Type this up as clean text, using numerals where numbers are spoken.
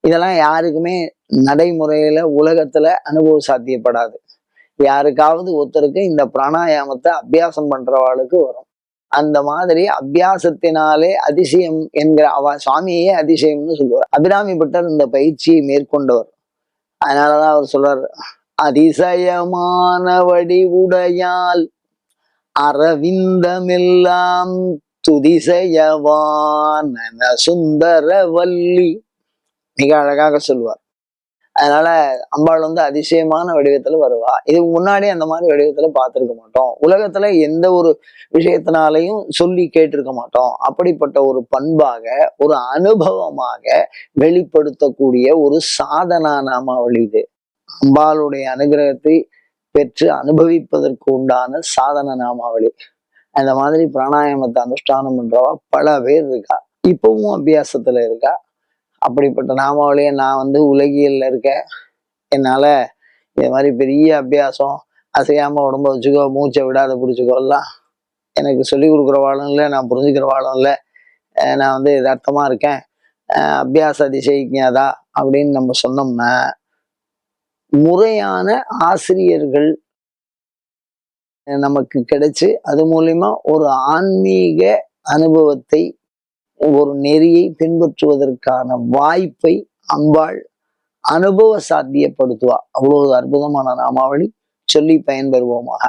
இதெல்லாம் யாருக்குமே நடைமுறையில உலகத்துல அனுபவ சாத்தியப்படாது. யாருக்காவது ஒருத்தருக்கு இந்த பிராணாயாமத்தை அபியாசம் பண்றவாளுக்கு வரும். அந்த மாதிரி அபியாசத்தினாலே அதிசயம் என்கிற சுவாமியே அதிசயம்னு சொல்லுவார். அபிராமி பட்டர் இந்த பயிற்சியை மேற்கொண்டவர். அதனாலதான் அவர் சொல்றார், அதிசயமான வடிவுடையால் அரவிந்தமெல்லாம் துதிசயவான் சுந்தர வள்ளி. மிக அழகாக சொல்லுவார். அதனால அம்பாள் அதிசயமான வடிவத்துல வருவா. இதுக்கு முன்னாடி அந்த மாதிரி வடிவத்துல பார்த்திருக்க மாட்டோம். உலகத்துல எந்த ஒரு விஷயத்தினாலையும் சொல்லி கேட்டிருக்க மாட்டோம். அப்படிப்பட்ட ஒரு பண்பாக, ஒரு அனுபவமாக வெளிப்படுத்தக்கூடிய ஒரு சாதனா நாமாவளி இது. அம்பாளுடைய அனுகிரகத்தை பெற்று அனுபவிப்பதற்கு உண்டான சாதன நாமாவளி. அந்த மாதிரி பிராணாயாமத்தை அனுஷ்டானம் பண்றவா பல பேர் இருக்கா, இப்பவும் அபியாசத்துல இருக்கா. அப்படிப்பட்ட நாமாவளியை நான் உலகியல்ல இருக்கேன். என்னால இது மாதிரி பெரிய அபியாசம், அசையாம உடம்ப வச்சுக்கோ, மூச்சை விடாத பிடிச்சிக்கோலாம் எனக்கு சொல்லி கொடுக்குறவாளும் இல்லை, நான் புரிஞ்சுக்கிறவாளும் இல்லை. நான் யதார்த்தமா இருக்கேன், அபியாச அதிசயிக்காதா அப்படின்னு நம்ம சொன்னோம்னா, முறையான ஆசிரியர்கள் நமக்கு கிடைச்சு அது மூலியமா ஒரு ஆன்மீக அனுபவத்தை, ஒரு நெறியை பின்பற்றுவதற்கான வாய்ப்பை அம்பாள் அனுபவ சாத்தியப்படுத்துவா. அவ்வளவு அற்புதமான நாமாவளி. சொல்லி பயன்பெறுவோமாக.